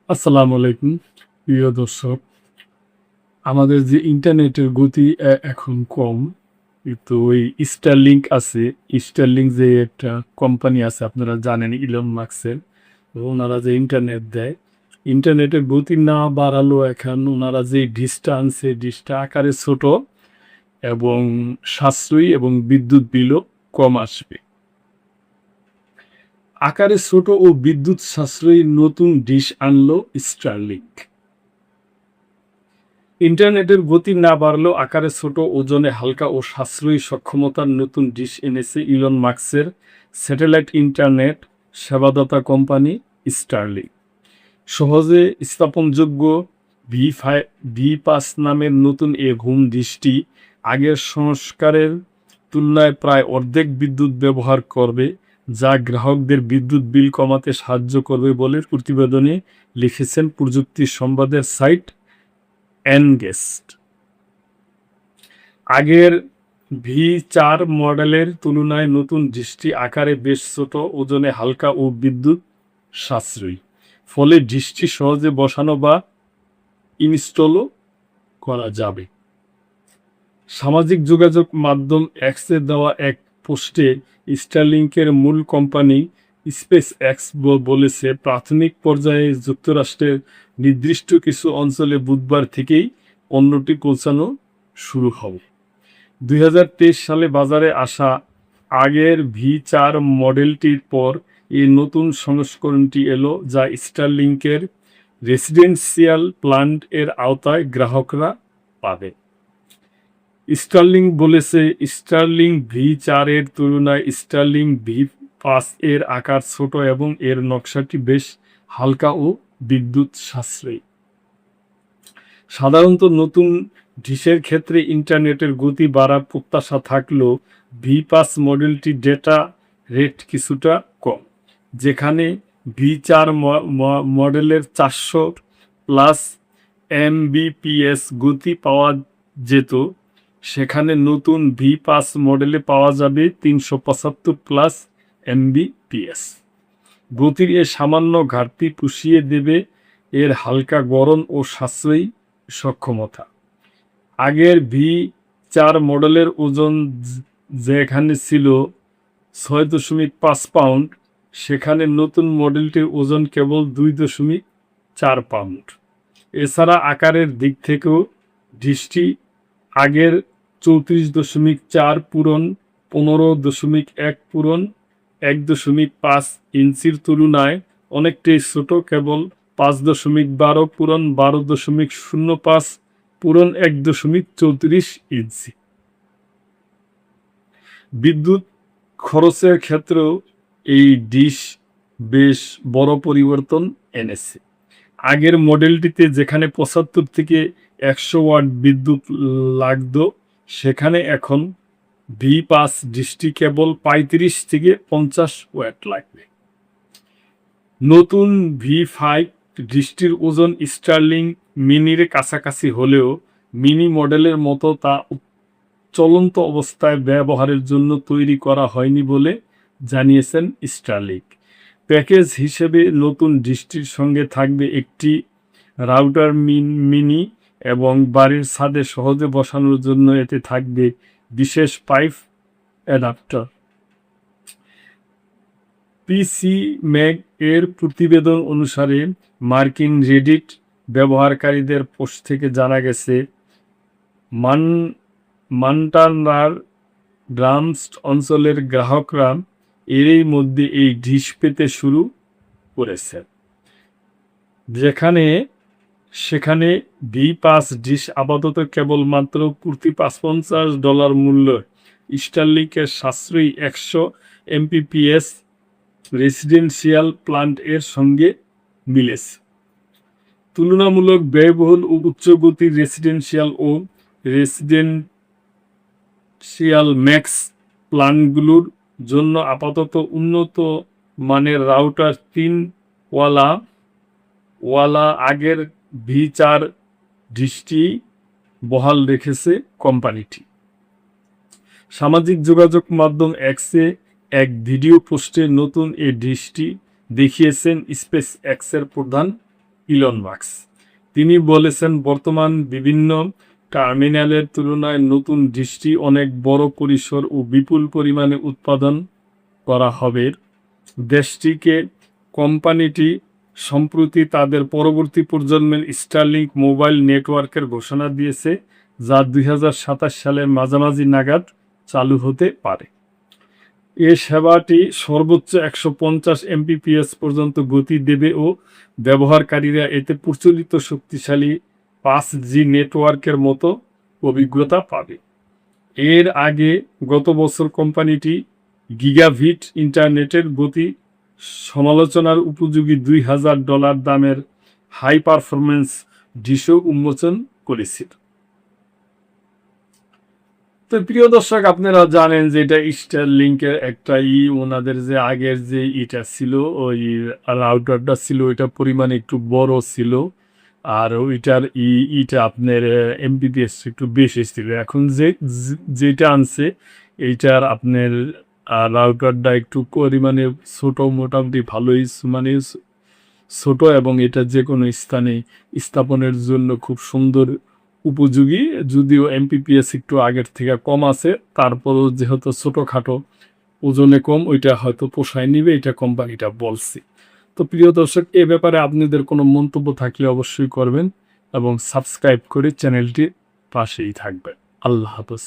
আসসালামু আলাইকুম প্রিয় দর্শক। আমাদের যে ইন্টারনেটের গতি এখন কম, কিন্তু ওই স্টারলিংক আছে। স্টারলিংক যে একটা কোম্পানি আছে আপনারা জানেন, ইলন মাস্কের। তো ওনারা যে ইন্টারনেট দেয়, ইন্টারনেটের গতি না বাড়ালেও এখন ওনারা যে ডিশটা আনছে, ডিশটা আকারে ছোট এবং সাশ্রয়ী এবং বিদ্যুৎ বিলও কম আসবে। আকারে ছোট ও বিদ্যুৎ সাশ্রয়ী নতুন ডিশ আনলো স্টারলিংক। ইন্টারনেটের গতি না বাড়লেও আকারে ছোট, ওজনে হালকা ও সাশ্রয়ী সক্ষমতার নতুন ডিশ এনেছে ইলন মাস্কের স্যাটেলাইট ইন্টারনেট সেবাদাতা কোম্পানি স্টারলিংক। সহজে স্থাপনযোগ্য ভি5 নামের নতুন এ হোম ডিশটি আগের সংস্কারের তুলনায় প্রায় অর্ধেক বিদ্যুৎ ব্যবহার করবে, যা গ্রাহকদের বিদ্যুৎ বিল কমাতে সাহায্য করবে বলে প্রতিবেদনে লিখেছেন প্রযুক্তি সংবাদের সাইট এনগেস্ট। আগের ভি4 মডেলের তুলনায় নতুন ডিশটি আকারে বেশ ছোট, ওজনে হালকা ও বিদ্যুৎ সাশ্রয়ী। ফলে ডিশটি সহজে বসানো বা ইনস্টলও করা যাবে। সামাজিক যোগাযোগ মাধ্যম এক্সে দেওয়া এক পোস্টে স্টারলিংকের মূল কোম্পানি স্পেস এক্স বলেছে, প্রাথমিক পর্যায়ে যুক্তরাষ্ট্রের নির্দিষ্ট কিছু অঞ্চলে বুধবার থেকেই পণ্যটি পৌঁছানো শুরু হবে। 2023 সালে বাজারে আসা আগের ভি4 মডেলটির পর এই নতুন সংস্করণটি এলো, যা স্টারলিংকের রেসিডেন্সিয়াল প্ল্যান এর আওতায় গ্রাহকরা পাবে। স্টারলিংক বলেছে, স্টারলিংক ভি4 এর তুলনায় স্টারলিংক ভি5 এর আকার ছোট এবং এর নকশাটি বেশ হালকা ও বিদ্যুৎ সাশ্রয়ী। সাধারণত নতুন ডিশের ক্ষেত্রে ইন্টারনেটের গতি বাড়ার প্রত্যাশা থাকলেও ভি5 মডেলটি ডেটা রেট কিছুটা কম। যেখানে ভি4 মডেলের 400+ এমবিপিএস গতি পাওয়া যেত, সেখানে নতুন ভি5 মডেলে পাওয়া যাবে 375+ এমবিপিএস। গতির এ সামান্য ঘাটতি পুষিয়ে দেবে এর হালকা গড়ন ও সাশ্রয়ী সক্ষমতা। আগের ভি4 মডেলের ওজন যেখানে ছিল 6.5 পাউন্ড, সেখানে নতুন মডেলটির ওজন কেবল 2.4 পাউন্ড। এছাড়া আকারের দিক থেকেও ডিশটি আগের 34.4 পূরণ 15.1 পূরণ 1.5 ইঞ্চির তুলনায় অনেকটাই ছোট, কেবল 5.12 পূরণ 12.05 পূরণ 1.34 ইঞ্চি। বিদ্যুৎ খরচের ক্ষেত্রেও এই ডিশ বেশ বড় পরিবর্তন এনেছে। আগের মডেলটিতে যেখানে 75 থেকে 100 ওয়াট বিদ্যুৎ লাগতো, সেখানে এখন ভি5 ডিশটি কেবল 35 থেকে 50 ওয়াট লাগবে। নতুন ভি5 ডিশটির ওজন স্টারলিংক মিনির কাছাকাছি হলেও মিনি মডেলের মতো তা চলন্ত অবস্থায় ব্যবহারের জন্য তৈরি করা হয়নি বলে জানিয়েছেন স্টারলিংক। প্যাকেজ হিসেবে নতুন ডিশটির সঙ্গে থাকবে একটি রাউটার মিনি এবং বাড়ির ছাদে সহজে বসানোর জন্য এতে থাকবে বিশেষ পাইপ অ্যাডাপ্টার। পিসি ম্যাগ এর প্রতিবেদন অনুসারে মার্কিন রেডিট ব্যবহারকারীদের পোস্ট থেকে জানা গেছে, মন্টানার ড্রামস অঞ্চলের গ্রাহকরা এরই মধ্যে এই ডিশ পেতে শুরু করেছে। সেখানে ভি5 ডিশ আপাতত কেবলমাত্র প্রতি $50 মূল্য স্টারলিংকের সাশ্রয়ী 100 এমপিপিএস রেসিডেন্সিয়াল প্ল্যান এর সঙ্গে মিলেছে। তুলনামূলক ব্যয়বহুল ও উচ্চ গতির রেসিডেন্সিয়াল ও রেসিডেন্সিয়াল ম্যাক্স প্ল্যানগুলোর জন্য আপাতত উন্নত মানের রাউটার 3 ওয়ালা আগের ভি4 ডিশটি বহাল রেখেছে কোম্পানিটি। সামাজিক যোগাযোগ মাধ্যম এক্সে এক ভিডিও পোস্টে নতুন এই ডিশটি দেখিয়েছেন স্পেস এক্সের প্রধান ইলন মাস্ক। তিনি বলেছেন, বর্তমান বিভিন্ন টার্মিনালের তুলনায় নতুন ডিশটি অনেক বড় পরিসর ও বিপুল পরিমাণে উৎপাদন করা হবে। দেশটিকে কোম্পানিটি সম্প্রতি তাদের পরবর্তী প্রজন্মের স্টারলিংক মোবাইল নেটওয়ার্কের ঘোষণা দিয়েছে, যা 2027 সালের মাঝামাঝি নাগাদ চালু হতে পারে। এ সেবাটি সর্বোচ্চ 150 Mbps পর্যন্ত গতি দেবে ও ব্যবহারকারীরা এতে প্রচলিত শক্তিশালী 5G নেটওয়ার্কের মতো অভিজ্ঞতা পাবে। এর আগে গত বছর কোম্পানিটি গিগাবিট ইন্টারনেটের গতি সমালোচনার উপযোগী $2000 দামের হাই পারফরমেন্স ডিশও উন্মোচন করেছিল। তো প্রিয় দর্শক, আপনারা জানেন যে এটা স্টারলিংকের একটা ওনাদের যে আগের যে ইটা ছিল, ওই রাউটারটা ছিল, ওইটা পরিমাণে একটু বড় ছিল, আর ওইটার ইটা আপনার এমবিপিএস একটু বেশি ছিল। এখন যেটা আনছে এইটার আপনার রাউটারটা একটু পরিমাণে ছোট, মোটামুটি ভালোই মানে ছোট, এবং এটা যে কোনো স্থানে স্থাপনের জন্য খুব সুন্দর উপযোগী। যদিও এমপিপিএস একটু আগের থেকে কম আছে, তারপরও যেহেতু ছোটোখাটো, ওজনে কম, ওইটা হয়তো পোষায় নিবে, এটা কোম্পানিটা বলছে। তো প্রিয় দর্শক, এ ব্যাপারে আপনাদের কোনো মন্তব্য থাকলে অবশ্যই করবেন এবং সাবস্ক্রাইব করে চ্যানেলটির পাশেই থাকবেন। আল্লাহ হাফেজ।